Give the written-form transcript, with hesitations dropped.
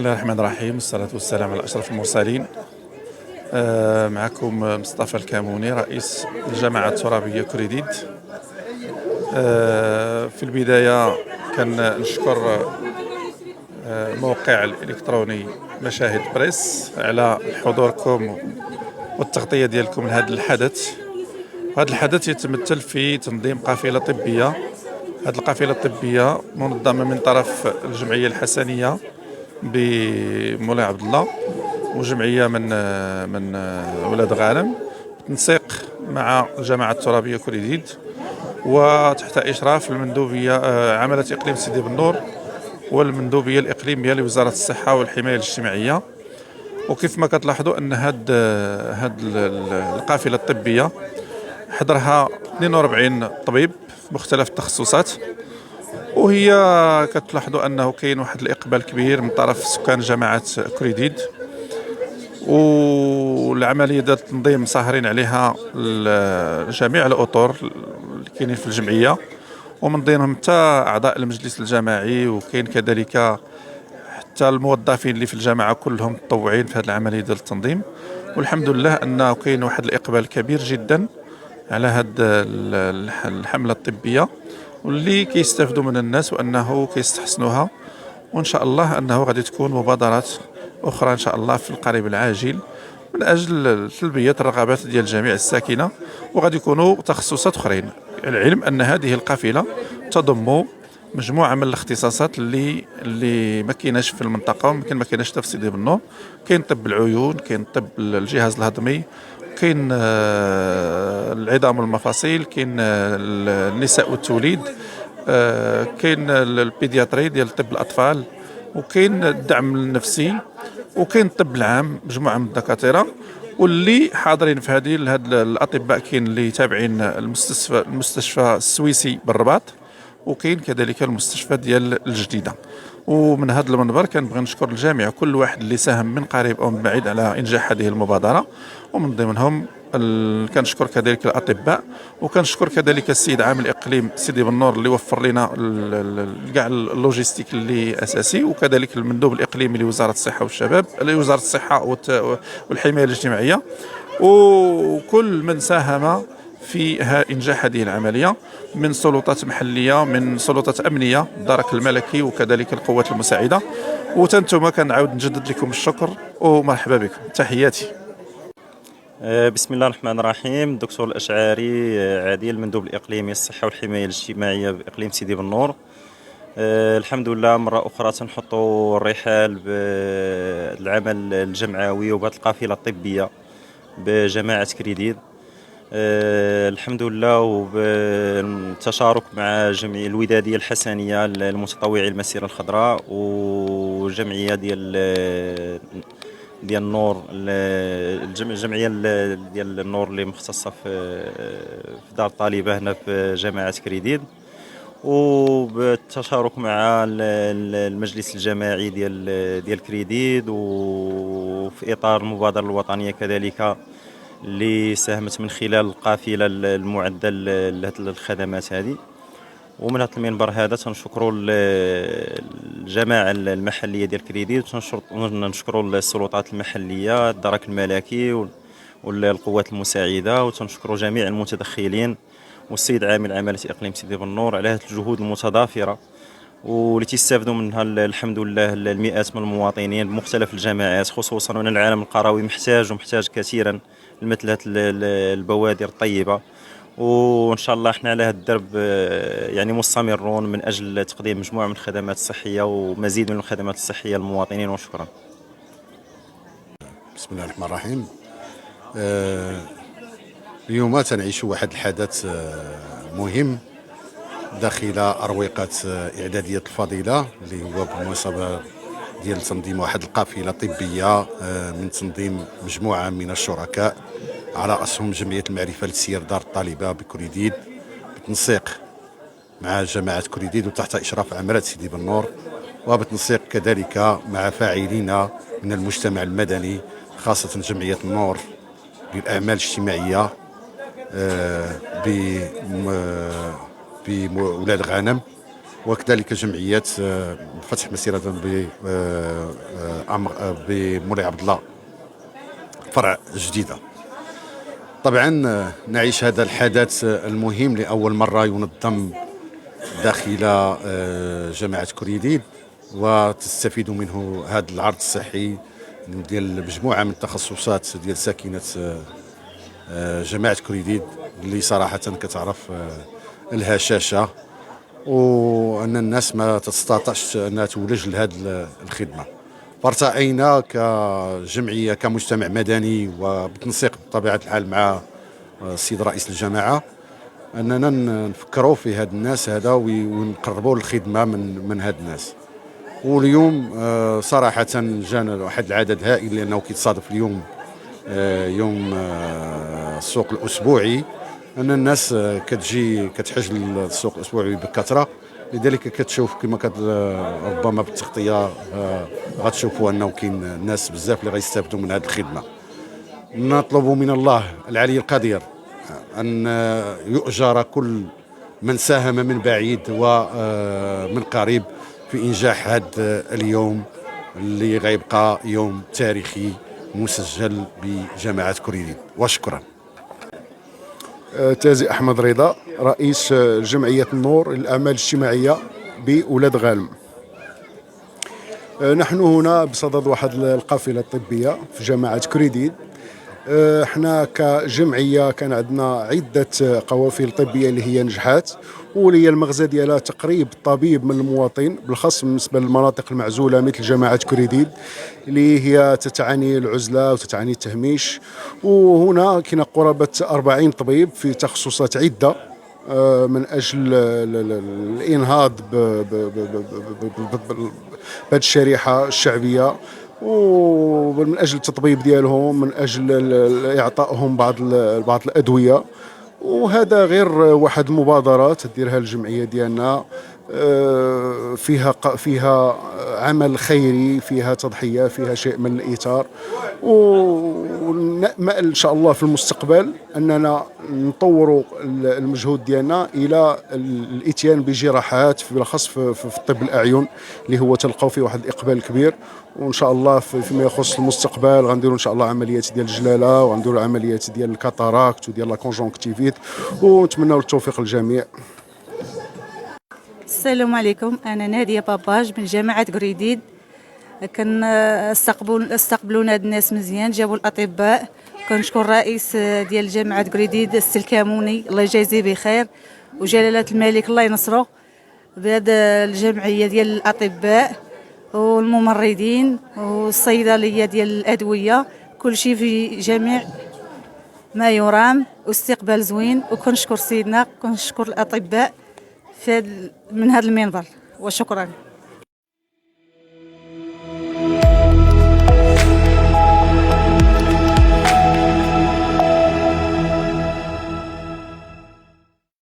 الله الرحمن الرحيم، والصلاة والسلام على أشرف المرسلين. معكم مصطفى الكاموني، رئيس الجماعة الترابية كريديد. في البداية كنشكر الموقع الإلكتروني مشاهد بريس على حضوركم والتغطية ديالكم لهذا الحدث. هذا الحدث يتمثل في تنظيم قافلة طبية. هذه القافلة الطبية منظمة من طرف الجمعية الحسنية بمولاي عبد الله، وجمعية من ولاد غانم، تنسيق مع الجماعة الترابية كريديد، وتحت إشراف المندوبية عملة إقليم سيدي بنور والمندوبية الإقليمية لوزارة الصحة والحماية الاجتماعية. وكيف ما كتلاحظوا أن هاد القافلة الطبية حضرها 42 طبيب مختلف التخصصات، وهي كتلاحظوا أنه كاين واحد الإقبال كبير من طرف سكان جماعة كريديد، والعملية ديال التنظيم ساهرين عليها جميع الأطر اللي كاينين في الجمعية، ومن ضمنهم حتى أعضاء المجلس الجماعي، وكاين كذلك حتى الموظفين اللي في الجماعة كلهم متطوعين في هذه العملية ديال التنظيم. والحمد لله أنه كاين واحد الإقبال كبير جدا على هذه الحملة الطبية، واللي كيستافدوا من الناس وأنه كيستحسنوها، وإن شاء الله أنه غادي تكون مبادرات أخرى إن شاء الله في القريب العاجل من أجل تلبية الرغبات ديال جميع الساكنة، وغادي يكونوا تخصصات أخرين. العلم أن هذه القافلة تضم مجموعة من الاختصاصات اللي ما كايناش في المنطقة، ويمكن ما كايناش حتى في سيدي بنور. كاين طب العيون، كاين طب الجهاز الهضمي، كاين العظام والمفاصل، كاين النساء والتوليد، كاين البيدياتري ديال طب الأطفال، وكاين الدعم النفسي، وكاين الطب العام، مجموعة من الدكاترة. واللي حاضرين في هذه الأطباء كاين اللي تابعين المستشفى السويسي بالرباط، وكاين كذلك المستشفى ديال الجديدة. ومن هذا المنبر كنبغي نشكر الجميع، كل واحد اللي ساهم من قريب او من بعيد على انجاح هذه المبادرة، ومن ضمنهم كنشكر كذلك الاطباء، وكنشكر كذلك السيد عامل اقليم سيدي بنور اللي وفر لنا كاع اللوجيستيك اللي اساسي، وكذلك المندوب الاقليمي لوزارة الصحة والشباب، لوزارة الصحة والحماية الاجتماعية، وكل من ساهم في إنجاح هذه العملية من سلطات محلية، من سلطات أمنية، الدرك الملكي، وكذلك القوات المساعدة. وتنتم كنعاود نجدد لكم الشكر ومرحبا بكم. تحياتي. بسم الله الرحمن الرحيم. الدكتور الأشعري عادل، مندوب الإقليمي الصحة والحماية الاجتماعية بإقليم سيدي بنور. الحمد لله مرة أخرى تنحطوا الرحال بالعمل الجمعوي وبهذه القافلة الطبية بجماعة كريديد. الحمد لله، وبالتشارك مع جمعية الودادية الحسنية المتطوعي المسيرة الخضراء، وجمعية ديال النور، الجمعية ديال النور اللي مختصة في دار الطالبة هنا في جماعة كريديد، وبالتشارك مع المجلس الجماعي ديال كريديد، وفي إطار المبادرة الوطنية كذلك اللي ساهمت من خلال القافلة المعدة للخدمات هذه. ومن هذا المنبر هذا تنشكروا الجماعة المحلية ديال كريديد، ونشكروا السلطات المحلية، الدرك الملكي والقوات المساعدة، وتنشكروا جميع المتدخلين والسيد عامل عمالة إقليم سيدي بنور على هذه الجهود المتضافرة، واللي تستافدوا منها الحمد لله المئات من المواطنين بمختلف الجماعات، خصوصا وان العالم القروي محتاج كثيرا لمثل هذه البوادر الطيبة. وان شاء الله احنا على هذا الدرب يعني مستمرون من اجل تقديم مجموعة من الخدمات الصحية ومزيد من الخدمات الصحية للمواطنين، وشكرا. بسم الله الرحمن الرحيم. اليوم تنعيش واحد الحدث مهم داخل أروقة إعدادية الفضيلة، اللي هو بالمناسبة ديال تنظيم واحد القافلة طبية من تنظيم مجموعة من الشركاء على رأسهم جمعية المعرفة للسير دار الطالبة بكريديد، بالتنسيق مع جماعة كريديد وتحت إشراف عمالة سيدي بنور، وبالتنسيق كذلك مع فاعلين من المجتمع المدني، خاصة جمعية النور للأعمال الاجتماعية بولاد غانم، وكذلك جمعيات فتح مسيرة بمولاي عبد الله فرع جديدة. طبعا نعيش هذا الحدث المهم لأول مرة ينظم داخل جامعة كريديد، وتستفيد منه هذا العرض الصحي ديال مجموعة من التخصصات ديال ساكنة جامعة كريديد، اللي صراحة كتعرف الهشاشة وأن الناس ما تستطيعش أنها تولج لهذه الخدمة. فارتأينا كجمعية كمجتمع مدني وبالتنسيق بطبيعة الحال مع السيد رئيس الجماعة أننا نفكروا في هاد الناس هذا ونقربوا الخدمة من هاد الناس. واليوم صراحة جانا واحد العدد هائل، لأنه كيتصادف اليوم يوم السوق الأسبوعي، أن الناس كتجي كتحج للسوق الأسبوعي بكثرة، لذلك كتشوف كما ربما بالتغطية غتشوفوا أنه كاين الناس بزاف اللي غيستافدوا من هذه الخدمة. نطلب من الله العلي القدير أن يؤجر كل من ساهم من بعيد ومن قريب في إنجاح هذا اليوم اللي غيبقى يوم تاريخي مسجل بجامعة كريديد. وشكرا. تازي أحمد رضا، رئيس جمعية النور للأعمال الاجتماعية بولاد غانم. نحن هنا بصدد واحد القافلة الطبية في جامعة كريديد. احنا كجمعية كان عندنا عدة قوافل طبية اللي هي نجحات، واللي هي المغزى ديالها تقريب الطبيب من المواطن، بالخاص بالنسبة للمناطق المعزولة مثل جامعة كريديد اللي هي تتعاني العزلة وتتعاني التهميش. وهنا كاين قرابة 40 طبيب في تخصصات عدة من أجل الإنهاض بهذه الشريحة الشعبية، ومن أجل التطبيب ديالهم، من أجل إعطائهم بعض الأدوية. وهذا غير واحد المبادرات تديرها الجمعية ديالنا، فيها عمل خيري، فيها تضحية، فيها شيء من الإيثار. ونأمل إن شاء الله في المستقبل أننا نطوروا المجهود ديالنا إلى الإتيان بجراحات بالأخص في الطب الأعين اللي هو تلقاو فيه واحد الإقبال كبير. وإن شاء الله فيما يخص المستقبل غنديروا إن شاء الله عمليات ديال الجلالة، وغنديروا عمليات ديال الكاتاراكت وديال لا كونجونكتيفيت، ونتمنوا التوفيق للجميع. السلام عليكم، أنا نادية باباج من جامعة كريديد. كان استقبلونا هاد الناس مزيان، جابوا الأطباء. كنشكر الرئيس ديال جامعة كريديد السلكاموني الله يجازيه بخير، وجلالة الملك الله ينصره، بهاد الجمعية ديال الأطباء والممرضين والصيدلية ديال الأدوية، كل شيء في جميع ما يرام، واستقبال زوين. وكنشكر سيدنا، كنشكر الأطباء من هذا المنبر، وشكرا.